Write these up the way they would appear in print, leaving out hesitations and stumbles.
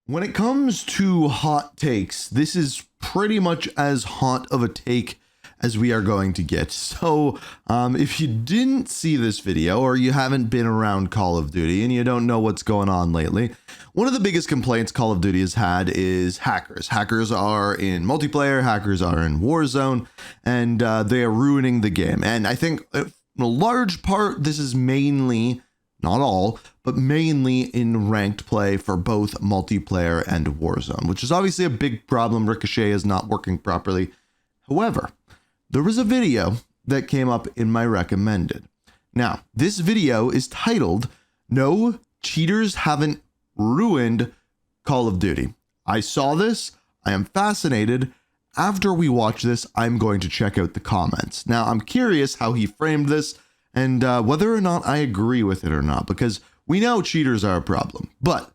When it comes to hot takes, this is pretty much as hot of a take as we are going to get. So if you didn't see this video or you haven't been around Call of Duty and you don't know what's going on lately, one of the biggest complaints Call of Duty has had is hackers. Hackers are in multiplayer, hackers are in Warzone, and they are ruining the game. And I think in a large part, this is mainly, not all, but mainly in ranked play for both multiplayer and Warzone, which is obviously a big problem. Ricochet is not working properly. However, there was a video that came up in my recommended. Now, this video is titled, "No, Cheaters Haven't Ruined Call of Duty." I saw this. I am fascinated. After we watch this, I'm going to check out the comments. Now, I'm curious how he framed this and whether or not I agree with it or not, because we know cheaters are a problem. But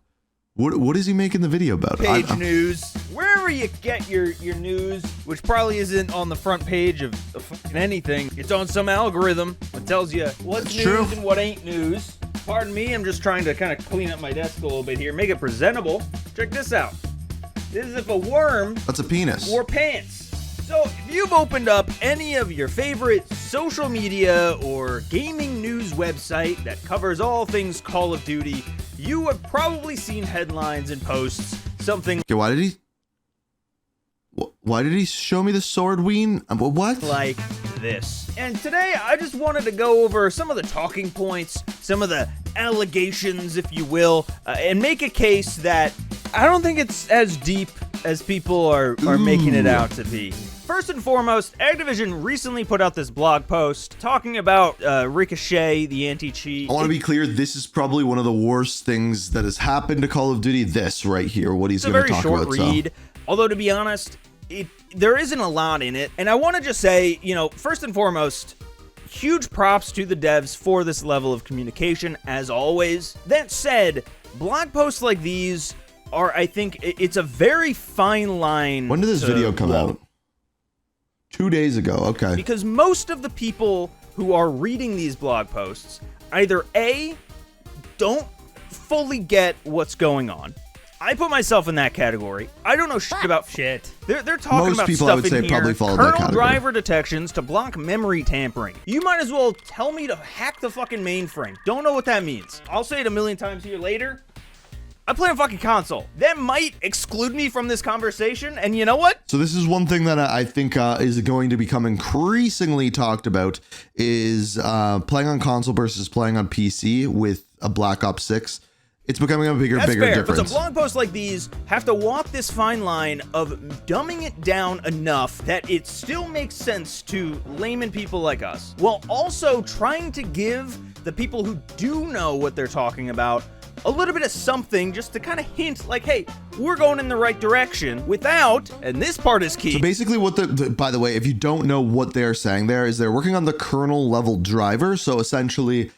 what is he making the video about? Page news. Wherever you get your news, which probably isn't on the front page of fucking anything. It's on some algorithm that tells you what's news and what ain't news. Pardon me, I'm just trying to kind of clean up my desk a little bit here, make it presentable. Check this out. This is if a worm... That's a penis. ...wore pants. So if you've opened up any of your favorite social media or gaming news website that covers all things Call of Duty, you have probably seen headlines and posts something... Okay, why did he show me the sword ween? What? Like this. And today I just wanted to go over some of the talking points, some of the allegations, if you will, and make a case that I don't think it's as deep as people are making it out to be. First and foremost, Activision recently put out this blog post talking about Ricochet, the anti-cheat. I want to be clear, this is probably one of the worst things that has happened to Call of Duty. This right here, what he's going to talk about. It's a very short read, although to be honest, there isn't a lot in it. And I want to just say, first and foremost, huge props to the devs for this level of communication, as always. That said, blog posts like these are, I think, it's a very fine line. When did this video come out? 2 days ago, okay. Because most of the people who are reading these blog posts either A, don't fully get what's going on. I put myself in that category. I don't know shit about shit. They're talking about stuff in here, kernel driver detections to block memory tampering. You might as well tell me to hack the fucking mainframe. Don't know what that means. I'll say it a million times here later. I play on fucking console. That might exclude me from this conversation, and you know what? So this is one thing that I think is going to become increasingly talked about is playing on console versus playing on PC with a Black Ops 6. It's becoming a bigger difference. But some blog posts like these have to walk this fine line of dumbing it down enough that it still makes sense to layman people like us, while also trying to give the people who do know what they're talking about a little bit of something just to kind of hint like, hey, we're going in the right direction without, and this part is key. So basically what by the way, if you don't know what they're saying there is they're working on the kernel level driver. So essentially,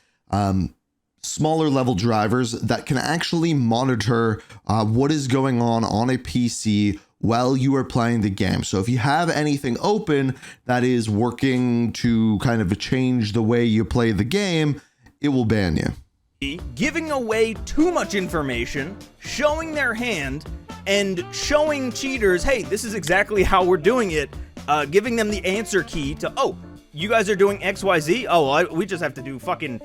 smaller level drivers that can actually monitor what is going on a PC while you are playing the game. So if you have anything open that is working to kind of change the way you play the game, it will ban you. Giving away too much information, showing their hand, and showing cheaters, hey, this is exactly how we're doing it, giving them the answer key to, oh, you guys are doing XYZ? Oh, well, we just have to do fucking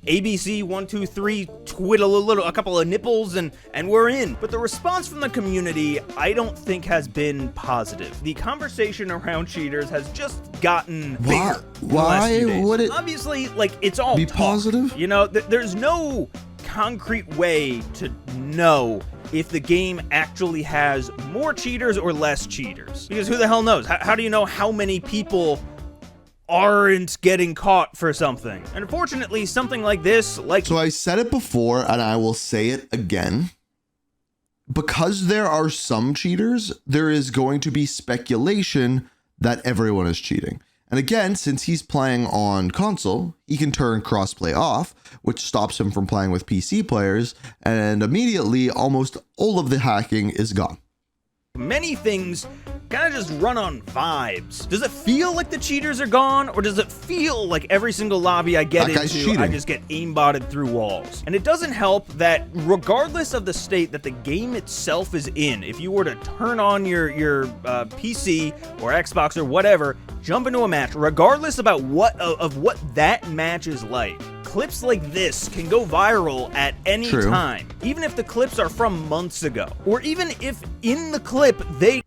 ABC 1 2 3, twiddle a couple of nipples, and we're in. But the response from the community, I don't think has been positive. The conversation around cheaters has just gotten bigger. Why would it? Obviously, like, it's all be talk. Positive? There's no concrete way to know if the game actually has more cheaters or less cheaters. Because who the hell knows? How do you know how many people aren't getting caught for something? And unfortunately, something like this, So I said it before, and I will say it again. Because there are some cheaters, there is going to be speculation that everyone is cheating. And again, since he's playing on console, he can turn crossplay off, which stops him from playing with PC players, and immediately almost all of the hacking is gone. Many things kind of just run on vibes. Does it feel like the cheaters are gone, or does it feel like every single lobby I get into, I just get aimbotted through walls? And it doesn't help that regardless of the state that the game itself is in, if you were to turn on your PC or Xbox or whatever, jump into a match, regardless about what that match is like, clips like this can go viral at any time, even if the clips are from months ago, or even if in the clip they...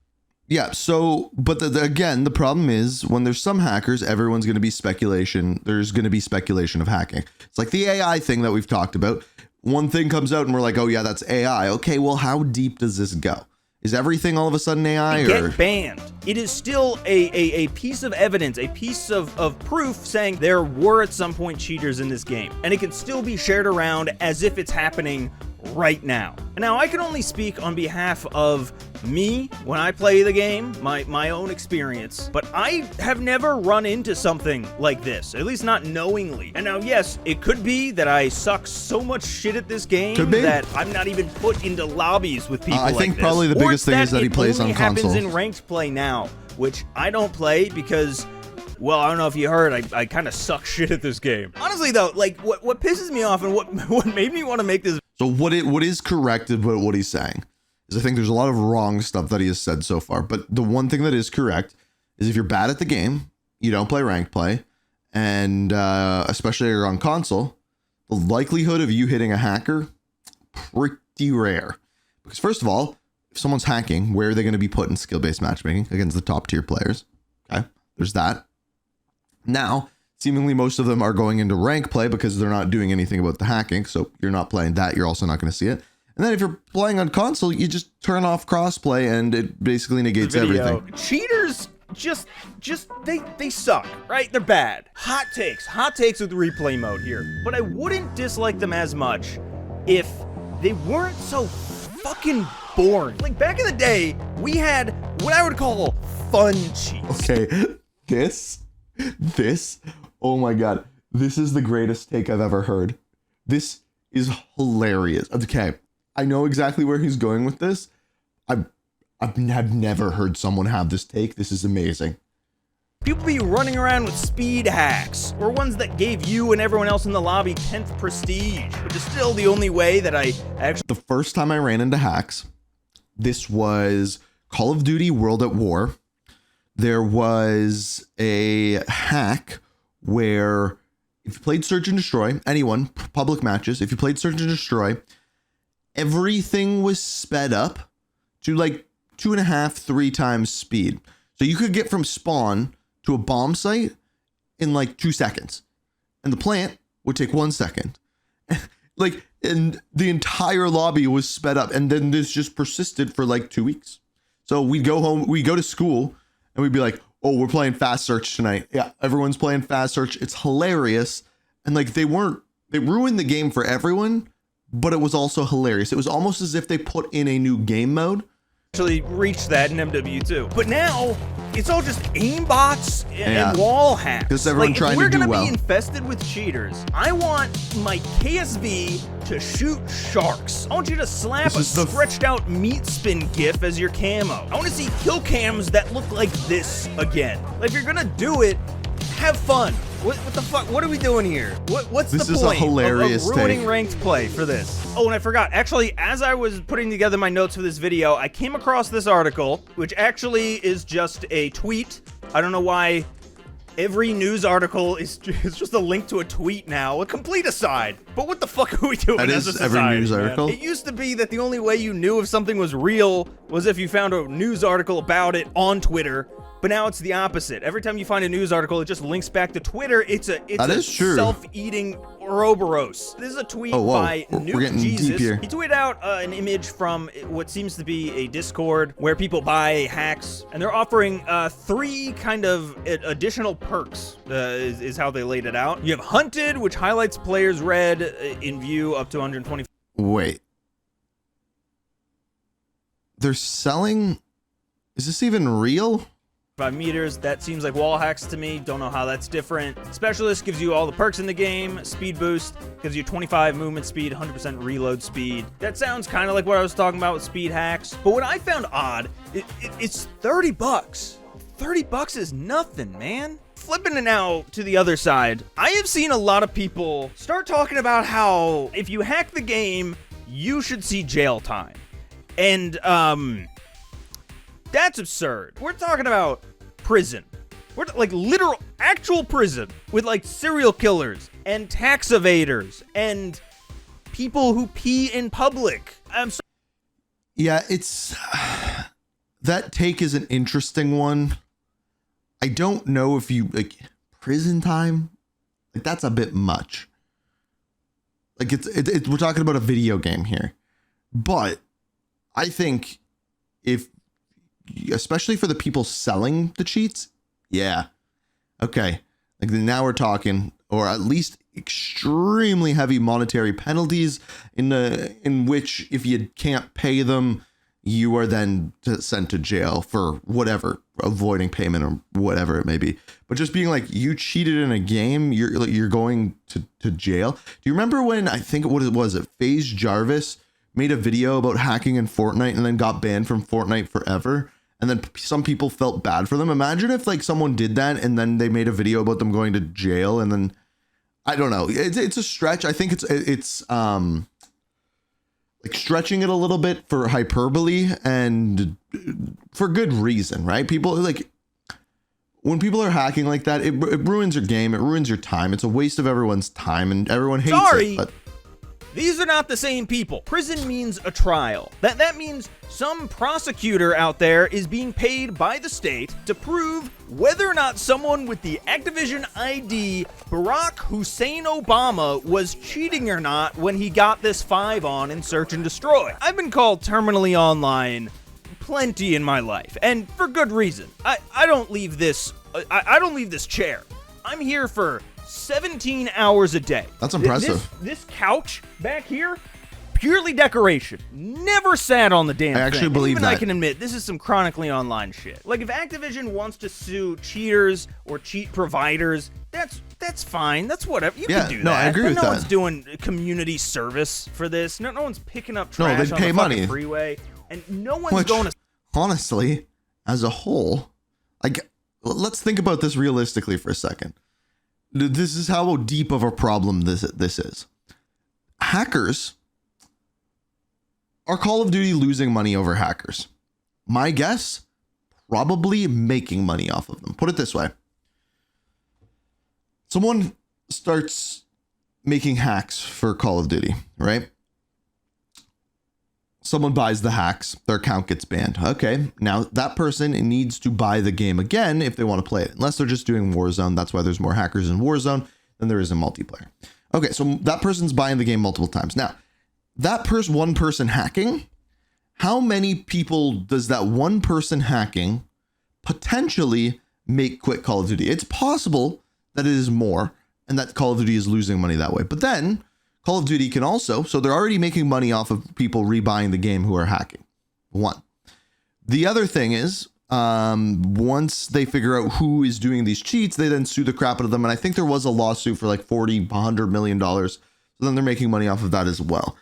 Yeah, so, but again, the problem is when there's some hackers, everyone's going to be speculation. There's going to be speculation of hacking. It's like the AI thing that we've talked about. One thing comes out and we're like, oh yeah, that's AI. Okay, well, how deep does this go? Is everything all of a sudden AI? Get banned. It is still a piece of evidence, a piece of proof saying there were at some point cheaters in this game. And it can still be shared around as if it's happening right now. And now I can only speak on behalf of me when I play the game, my own experience, but I have never run into something like this, at least not knowingly. And now, yes, it could be that I suck so much shit at this game that I'm not even put into lobbies with people like this. I think probably the biggest thing is that he plays on console. It only happens in ranked play now, which I don't play because... well, I don't know if you heard, I kind of suck shit at this game. Honestly, though, like, what pisses me off and what made me want to make this... So what is correct about what he's saying is I think there's a lot of wrong stuff that he has said so far. But the one thing that is correct is if you're bad at the game, you don't play ranked play, and especially you're on console, the likelihood of you hitting a hacker, pretty rare. Because first of all, if someone's hacking, where are they going to be put in skill-based matchmaking against the top tier players? Okay, there's that. Now, seemingly most of them are going into rank play because they're not doing anything about the hacking. So you're not playing that. You're also not going to see it. And then if you're playing on console, you just turn off crossplay and it basically negates everything. Cheaters they suck, right? They're bad. Hot takes with replay mode here. But I wouldn't dislike them as much if they weren't so fucking boring. Like back in the day, we had what I would call fun cheats. Okay, this, oh my God, this is the greatest take I've ever heard. This is hilarious. Okay, I know exactly where he's going with this. I've never heard someone have this take. This is amazing. People be running around with speed hacks, or ones that gave you and everyone else in the lobby 10th prestige, which is still the only way that I actually... The first time I ran into hacks, this was Call of Duty World at War. There was a hack where if you played Search and Destroy, anyone, public matches, if you played Search and Destroy, everything was sped up to like 2.5, 3 times speed. So you could get from spawn to a bomb site in like 2 seconds. And the plant would take 1 second. Like, and the entire lobby was sped up. And then this just persisted for like 2 weeks. So we'd go home, we go to school, and we'd be like, oh, we're playing Fast Search tonight. Yeah, everyone's playing Fast Search. It's hilarious. And like, they ruined the game for everyone, but it was also hilarious. It was almost as if they put in a new game mode. Actually reached that in MW2. But now, it's all just aimbots and wall hacks. Because everyone trying to do well. We're gonna be infested with cheaters. I want my KSV to shoot sharks. I want you to slap a stretched out meat spin gif as your camo. I want to see kill cams that look like this again. Like, if you're gonna do it, have fun. What the fuck? What are we doing here? What's the point? This is a hilarious of ruining ranked play for this? Oh, and I forgot. Actually, as I was putting together my notes for this video, I came across this article, which actually is just a tweet. I don't know why every news article is just a link to a tweet now. A complete aside. But what the fuck are we doing as a society? Every news article. It used to be that the only way you knew if something was real was if you found a news article about it on Twitter. But now it's the opposite. Every time you find a news article, it just links back to Twitter. It's a self-eating Ouroboros. This is a tweet by Nuke Jesus. He tweeted out an image from what seems to be a Discord where people buy hacks, and they're offering 3 kind of additional perks, is how they laid it out. You have Hunted, which highlights players' red in view up to 120. Wait. They're selling... Is this even real? 5 meters. That seems like wall hacks to me. Don't know how that's different. Specialist gives you all the perks in the game. Speed boost gives you 25 movement speed, 100% reload speed. That sounds kind of like what I was talking about with speed hacks. But what I found odd, it's $30. $30 is nothing, man. Flipping it now to the other side, I have seen a lot of people start talking about how if you hack the game, you should see jail time. And, that's absurd. We're talking about prison. We're like literal, actual prison with like serial killers and tax evaders and people who pee in public. I'm sorry. Yeah, it's that take is an interesting one. I don't know if you like prison time. Like that's a bit much. Like it's we're talking about a video game here, but I think if, especially for the people selling the cheats, yeah, okay, like now we're talking, or at least extremely heavy monetary penalties in which if you can't pay them, you are then sent to jail for whatever, avoiding payment or whatever it may be. But just being like, you cheated in a game, you're going to jail. Do you remember when, I think what it was, FaZe Jarvis made a video about hacking in Fortnite and then got banned from Fortnite forever? And then some people felt bad for them. Imagine if like someone did that and then they made a video about them going to jail, and then I don't know. It's a stretch. I think it's like stretching it a little bit for hyperbole and for good reason, right? People like when people are hacking like that, it ruins your game. It ruins your time. It's a waste of everyone's time, and everyone hates it. But these are not the same people. Prison means a trial. That means some prosecutor out there is being paid by the state to prove whether or not someone with the Activision ID Barack Hussein Obama was cheating or not when he got this 5 on in Search and Destroy. I've been called terminally online plenty in my life, and for good reason. I don't leave this I don't leave this chair. I'm here for 17 hours a day. That's impressive. This couch back here, purely decoration. Never sat on the damn thing. I actually believe even that. I can admit, this is some chronically online shit. Like, if Activision wants to sue cheaters or cheat providers, that's fine. That's whatever. You can do that. No, I agree with that. No one's doing community service for this. No one's picking up trash they on pay the money. fucking freeway. And no one's going to... Honestly, as a whole, like, let's think about this realistically for a second. This is how deep of a problem this is. Hackers, are Call of Duty losing money over hackers? My guess, probably making money off of them. Put it this way. Someone starts making hacks for Call of Duty, right? Someone buys the hacks, their account gets banned. Okay, now that person needs to buy the game again if they want to play it. Unless they're just doing Warzone. That's why there's more hackers in Warzone than there is in multiplayer. Okay, so that person's buying the game multiple times. Now, that one person hacking, how many people does that one person hacking potentially make quit Call of Duty? It's possible that it is more and that Call of Duty is losing money that way. But then Call of Duty can also, so they're already making money off of people rebuying the game who are hacking. One. The other thing is, once they figure out who is doing these cheats, they then sue the crap out of them. And I think there was a lawsuit for like $100 million. So then they're making money off of that as well.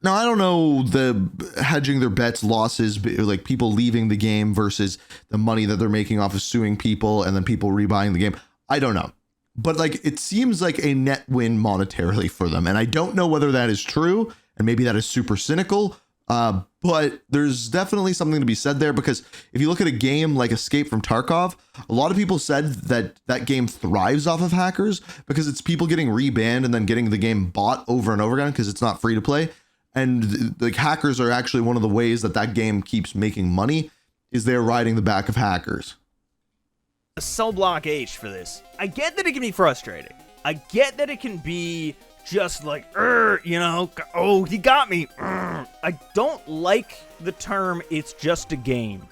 Now, I don't know the hedging their bets losses, like people leaving the game versus the money that they're making off of suing people and then people rebuying the game. I don't know. But like, it seems like a net win monetarily for them. And I don't know whether that is true. And maybe that is super cynical. But there's definitely something to be said there, because if you look at a game like Escape from Tarkov, a lot of people said that that game thrives off of hackers because it's people getting rebanned and then getting the game bought over and over again because it's not free to play. And like hackers are actually one of the ways that that game keeps making money is they're riding the back of hackers. Cell block H for this. I get that it can be frustrating. I get that it can be just like, you know, oh, he got me. I don't like the term, it's just a game.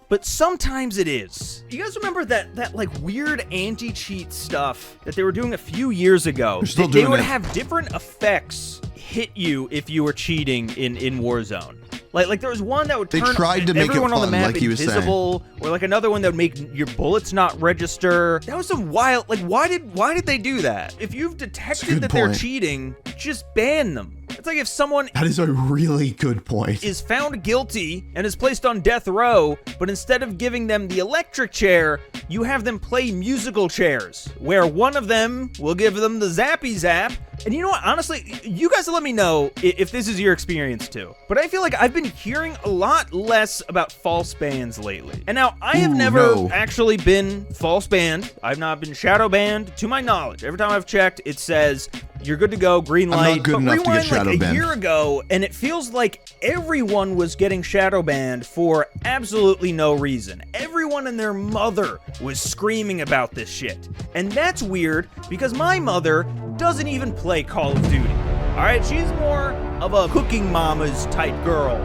But sometimes it is. You guys remember that like weird anti-cheat stuff that they were doing a few years ago? They would have different effects hit you if you were cheating in Warzone. Like there was one that would They turn tried to make it everyone on the fun, map like he was saying. invisible, or like another one that would make your bullets not register. That was some wild. Like why did they do that? If you've detected that they're cheating, just ban them. It's like if someone That is a really good point. is found guilty and is placed on death row, but instead of giving them the electric chair, you have them play musical chairs, where one of them will give them the zappy zap. And you know what? Honestly, you guys let me know if this is your experience too. But I feel like I've been hearing a lot less about false bans lately. And now, I have never actually been false banned. I've not been shadow banned, to my knowledge. Every time I've checked, it says, you're good to go, green light. I'm not good enough to get shadow banned. A year ago, and it feels like everyone was getting shadow banned for absolutely no reason. Everyone and their mother was screaming about this shit. And that's weird, because my mother doesn't even play Call of Duty. Alright, she's more of a cooking mama's type girl.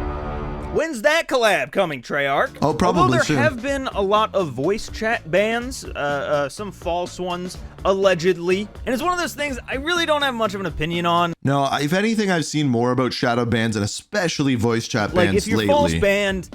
When's that collab coming, Treyarch? Oh, probably Although there soon. have been a lot of voice chat bans, some false ones, allegedly. And it's one of those things I really don't have much of an opinion on. No, if anything, I've seen more about shadow bans and especially voice chat bans like, if you're lately. false banned,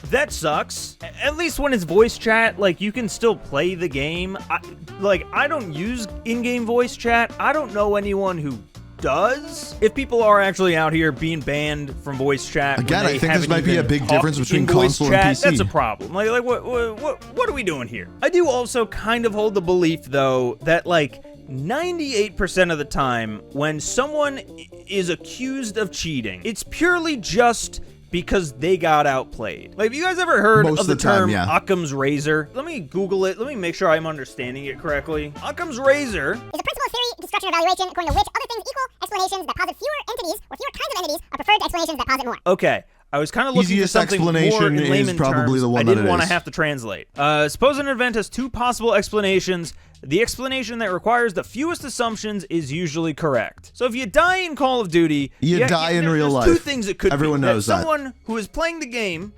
that sucks. At least when it's voice chat, like, you can still play the game. I don't use in-game voice chat. I don't know anyone who does. If people are actually out here being banned from voice chat, again, I think this might be a big difference between console and PC. That's a problem. Like what are we doing here? I do also kind of hold the belief, though, that like 98% of the time when someone is accused of cheating, it's purely just because they got outplayed. Like, have you guys ever heard of the term Occam's razor? Let me Google it. Let me make sure I'm understanding it correctly. Occam's razor is a principle of theory, construction, or evaluation according to which other things equal explanations that posit fewer entities or fewer kinds of entities are preferred to explanations that posit more. Okay. I was kind of looking for something more in layman terms. I didn't want to have to translate. Suppose an event has two possible explanations. The explanation that requires the fewest assumptions is usually correct. So if you die in Call of Duty, you die in real life. There's two things it could be. Everyone knows that. Someone who is playing the game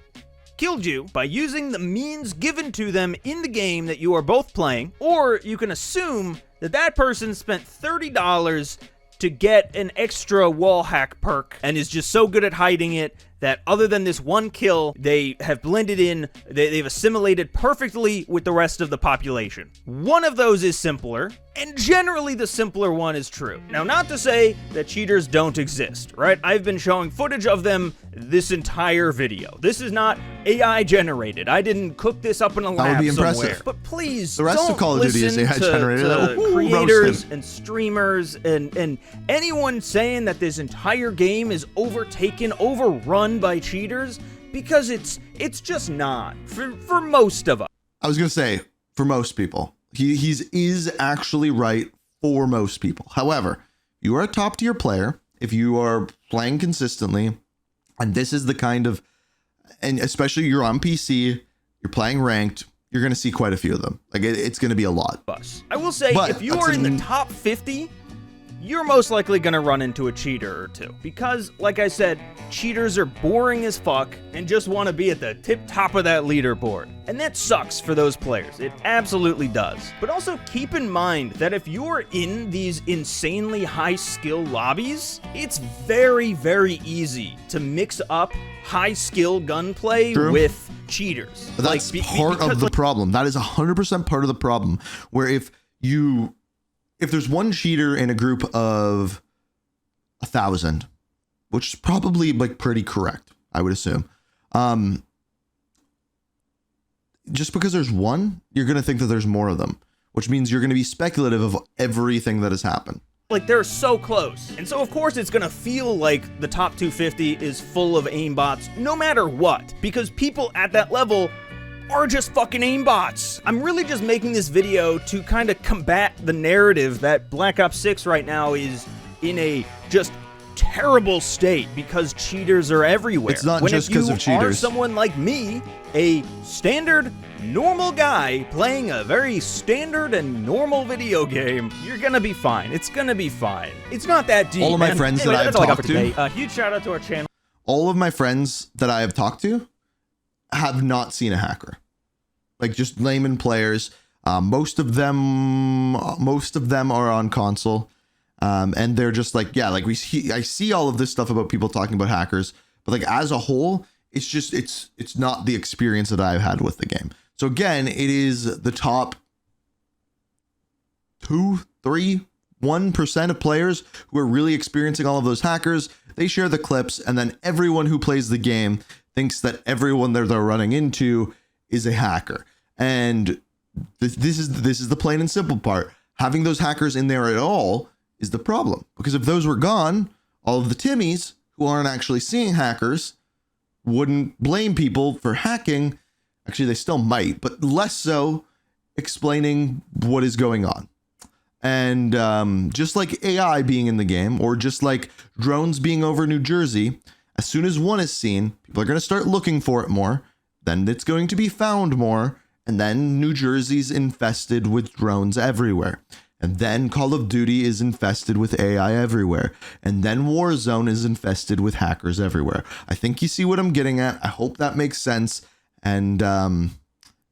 killed you by using the means given to them in the game that you are both playing, or you can assume that that person spent $30 to get an extra wall hack perk and is just so good at hiding it that other than this one kill, they have blended in, they've assimilated perfectly with the rest of the population. One of those is simpler, and generally the simpler one is true. Now, not to say that cheaters don't exist, right? I've been showing footage of them this entire video. This is not AI generated. I didn't cook this up in a lab somewhere. But please, the rest of Call of Duty is AI generated. To creators and streamers and anyone saying that this entire game is overrun by cheaters, because it's just not for most of us. I was gonna say for most people, he is actually right for most people. However, you are a top tier player if you are playing consistently, and this is the kind of, and especially you're on PC, you're playing ranked, you're gonna see quite a few of them. Like it's gonna be a lot. I will say, if you are in the top 50. You're most likely going to run into a cheater or two. Because, like I said, cheaters are boring as fuck and just want to be at the tip top of that leaderboard. And that sucks for those players. It absolutely does. But also keep in mind that if you're in these insanely high skill lobbies, it's very, very easy to mix up high skill gunplay with cheaters. But that's part of the problem. That is 100% part of the problem. Where if there's one cheater in a group of 1,000, which is probably like pretty correct, I would assume. Just because there's one, you're going to think that there's more of them, which means you're going to be speculative of everything that has happened. Like, they're so close. And so, of course, it's going to feel like the top 250 is full of aimbots, no matter what, because people at that level are just fucking aimbots. I'm really just making this video to kind of combat the narrative that Black Ops 6 right now is in a just terrible state because cheaters are everywhere. It's not just because of cheaters. When if you are someone like me, a standard, normal guy playing a very standard and normal video game, you're gonna be fine. It's gonna be fine. It's not that deep. All of my friends that I've talked to, huge shout out to our channel. All of my friends that I have talked to have not seen a hacker. Like just layman players. Most of them are on console. And they're just like, yeah, like I see all of this stuff about people talking about hackers, but like as a whole, it's just it's not the experience that I've had with the game. So again, it is the top 2, 3, 1% of players who are really experiencing all of those hackers. They share the clips, and then everyone who plays the game thinks that everyone that they're running into is a hacker. And this is the plain and simple part. Having those hackers in there at all is the problem, because if those were gone, all of the Timmies who aren't actually seeing hackers wouldn't blame people for hacking. Actually, they still might, but less so explaining what is going on. And just like AI being in the game, or just like drones being over New Jersey, as soon as one is seen, people are going to start looking for it more. Then it's going to be found more. And then New Jersey's infested with drones everywhere. And then Call of Duty is infested with AI everywhere. And then Warzone is infested with hackers everywhere. I think you see what I'm getting at. I hope that makes sense. And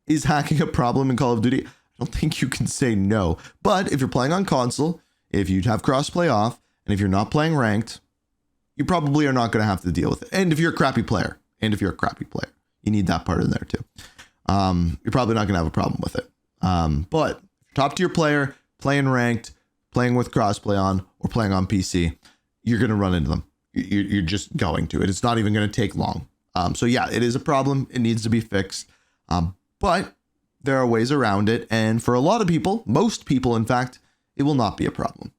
is hacking a problem in Call of Duty? I don't think you can say no. But if you're playing on console, if you have crossplay off, and if you're not playing ranked, you probably are not going to have to deal with it. And if you're a crappy player, you need that part in there too. You're probably not going to have a problem with it. But top tier player, playing ranked, playing with crossplay on, or playing on PC, you're going to run into them. You're just going to. It's not even going to take long. So yeah, it is a problem. It needs to be fixed. But there are ways around it. And for a lot of people, most people, in fact, it will not be a problem.